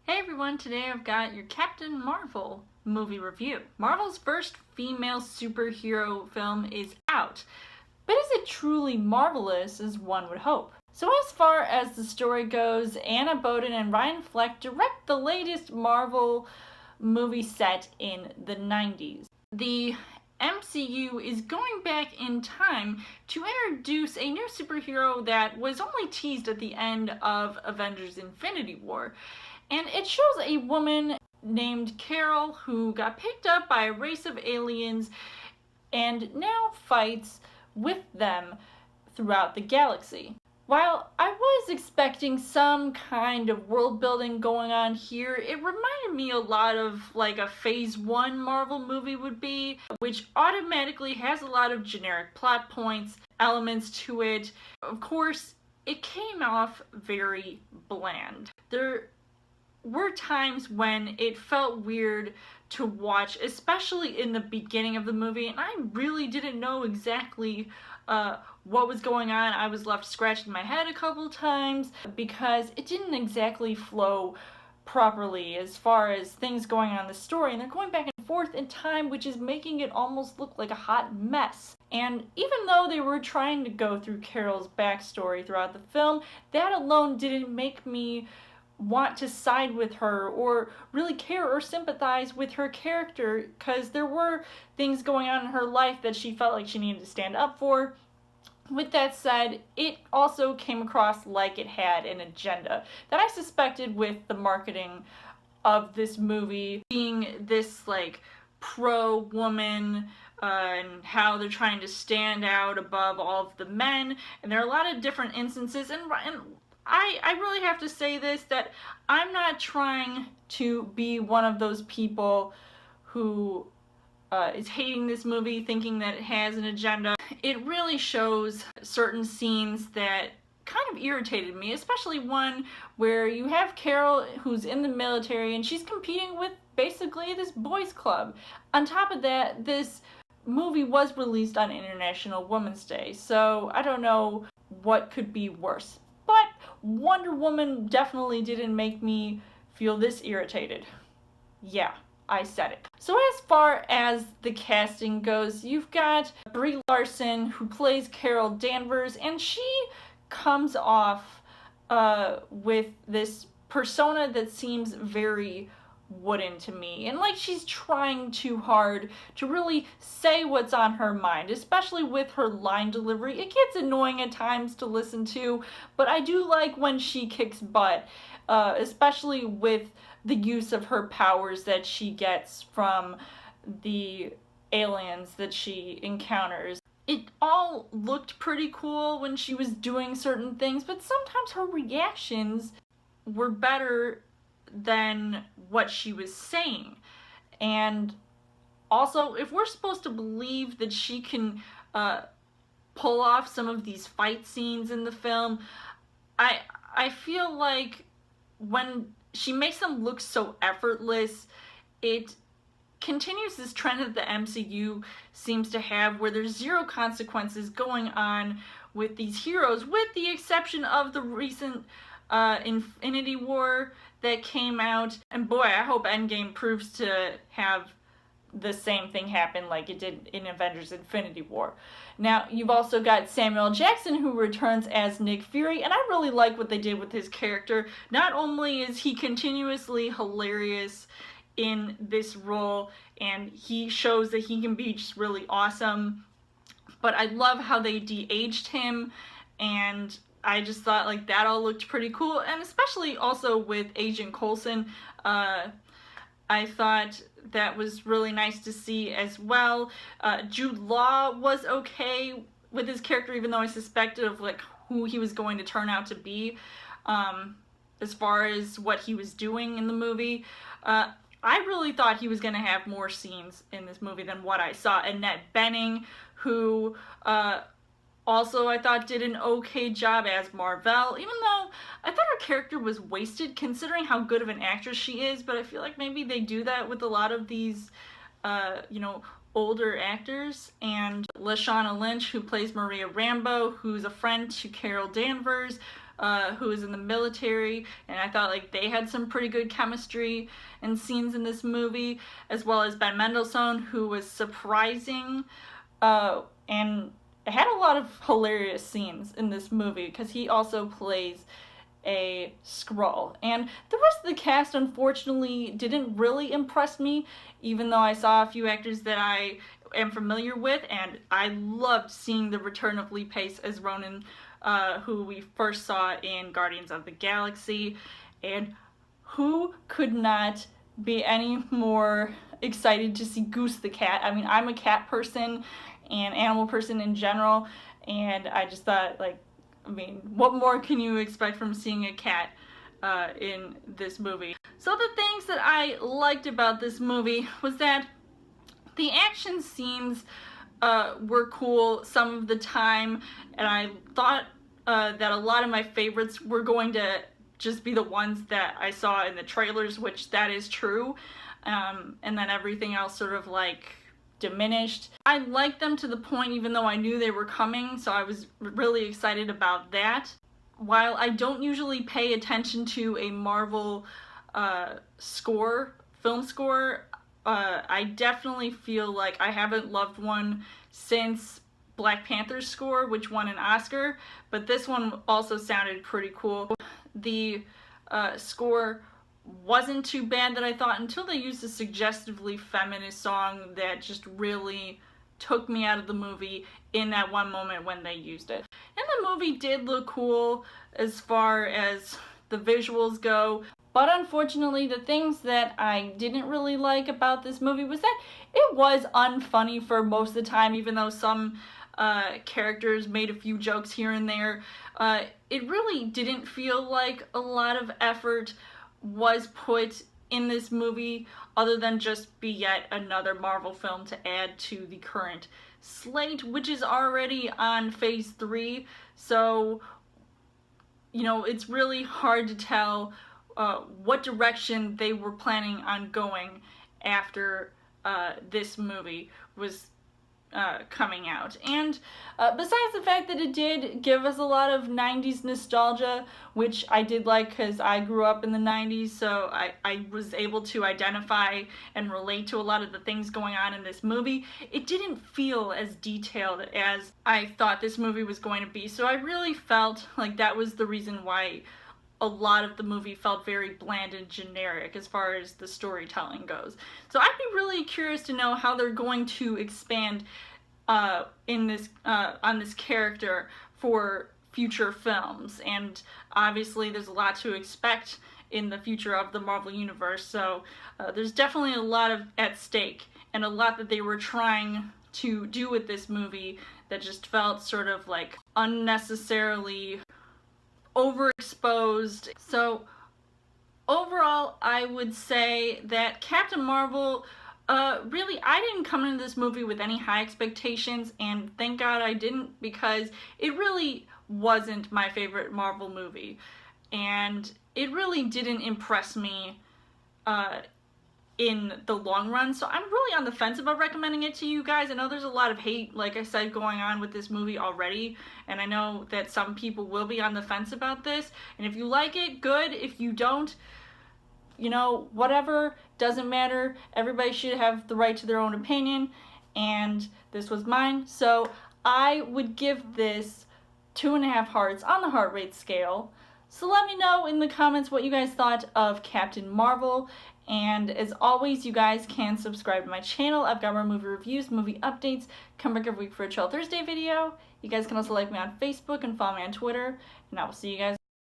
Hey everyone, today I've got your Captain Marvel movie review. Marvel's first female superhero film is out, but is it truly marvelous as one would hope? So as far as the story goes, Anna Boden and Ryan Fleck direct the latest Marvel movie set in the 90s. The MCU is going back in time to introduce a new superhero that was only teased at the end of Avengers Infinity War. And it shows a woman named Carol who got picked up by a race of aliens and now fights with them throughout the galaxy. While I was expecting some kind of world building going on here, it reminded me a lot of like a Phase 1 Marvel movie would be, which automatically has a lot of generic plot points, elements to it. Of course, it came off very bland. There were times when it felt weird to watch, especially in the beginning of the movie, and I really didn't know exactly what was going on. I was left scratching my head a couple times because it didn't exactly flow properly as far as things going on in the story, and they're going back and forth in time, which is making it almost look like a hot mess. And even though they were trying to go through Carol's backstory throughout the film, that alone didn't make me want to side with her or really care or sympathize with her character, because there were things going on in her life that she felt like she needed to stand up for. With that said, it also came across like it had an agenda that I suspected with the marketing of this movie, being this like pro-woman and how they're trying to stand out above all of the men, and there are a lot of different instances, and I really have to say this, that I'm not trying to be one of those people who is hating this movie, thinking that it has an agenda. It really shows certain scenes that kind of irritated me, especially one where you have Carol who's in the military and she's competing with basically this boys club. On top of that, this movie was released on International Women's Day, so I don't know what could be worse. But Wonder Woman definitely didn't make me feel this irritated. Yeah, I said it. So as far as the casting goes, you've got Brie Larson, who plays Carol Danvers, and she comes off with this persona that seems very wooden to me, and like she's trying too hard to really say what's on her mind, especially with her line delivery. It gets annoying at times to listen to, but I do like when she kicks butt, especially with the use of her powers that she gets from the aliens that she encounters. It all looked pretty cool when she was doing certain things, but sometimes her reactions were better than what she was saying. And also, if we're supposed to believe that she can pull off some of these fight scenes in the film, I feel like when she makes them look so effortless, it continues this trend that the MCU seems to have, where there's zero consequences going on with these heroes, with the exception of the recent Infinity War that came out. And boy, I hope Endgame proves to have the same thing happen like it did in Avengers Infinity War. Now, you've also got Samuel Jackson, who returns as Nick Fury, and I really like what they did with his character. Not only is he continuously hilarious in this role, and he shows that he can be just really awesome, but I love how they de-aged him, and I just thought like that all looked pretty cool. And especially also with Agent Coulson, I thought that was really nice to see as well. Jude Law was okay with his character, even though I suspected of like who he was going to turn out to be as far as what he was doing in the movie. I really thought he was going to have more scenes in this movie than what I saw. Annette Bening, who also I thought did an okay job as Mar-Vell, even though I thought her character was wasted considering how good of an actress she is, but I feel like maybe they do that with a lot of these, older actors. And Leshawna Lynch, who plays Maria Rambeau, who's a friend to Carol Danvers, who is in the military, and I thought like they had some pretty good chemistry and scenes in this movie, as well as Ben Mendelsohn, who was surprising, and it had a lot of hilarious scenes in this movie because he also plays a Skrull. And the rest of the cast unfortunately didn't really impress me, even though I saw a few actors that I am familiar with, and I loved seeing the return of Lee Pace as Ronan, who we first saw in Guardians of the Galaxy, and who could not be any more excited to see Goose the cat. I mean, I'm a cat person and animal person in general, and I just thought, like, I mean, what more can you expect from seeing a cat in this movie? So the things that I liked about this movie was that the action scenes were cool some of the time, and I thought that a lot of my favorites were going to just be the ones that I saw in the trailers, which that is true, and then everything else sort of like diminished. I liked them to the point even though I knew they were coming, so I was really excited about that. While I don't usually pay attention to a Marvel film score, I definitely feel like I haven't loved one since Black Panther's score, which won an Oscar, but this one also sounded pretty cool. The score wasn't too bad that I thought, until they used a suggestively feminist song that just really took me out of the movie in that one moment when they used it. And the movie did look cool as far as the visuals go, but unfortunately the things that I didn't really like about this movie was that it was unfunny for most of the time, even though some characters made a few jokes here and there. It really didn't feel like a lot of effort was put in this movie other than just be yet another Marvel film to add to the current slate, which is already on phase 3. So, you know, it's really hard to tell what direction they were planning on going after this movie was coming out. And besides the fact that it did give us a lot of 90s nostalgia, which I did like because I grew up in the 90s, so I was able to identify and relate to a lot of the things going on in this movie, it didn't feel as detailed as I thought this movie was going to be. So I really felt like that was the reason why a lot of the movie felt very bland and generic as far as the storytelling goes. So I'd be really curious to know how they're going to expand in this on this character for future films. And obviously there's a lot to expect in the future of the Marvel Universe, so there's definitely a lot at stake, and a lot that they were trying to do with this movie that just felt sort of like unnecessarily overexposed. So overall, I would say that Captain Marvel, really, I didn't come into this movie with any high expectations, and thank God I didn't, because it really wasn't my favorite Marvel movie, and it really didn't impress me in the long run. So I'm really on the fence about recommending it to you guys. I know there's a lot of hate, like I said, going on with this movie already, and I know that some people will be on the fence about this, and if you like it, good. If you don't, you know, whatever, doesn't matter. Everybody should have the right to their own opinion, and this was mine. So I would give this 2.5 hearts on the heart rate scale. So let me know in the comments what you guys thought of Captain Marvel. And as always, you guys can subscribe to my channel. I've got more movie reviews, movie updates. Come back every week for a Chill Thursday video. You guys can also like me on Facebook and follow me on Twitter. And I will see you guys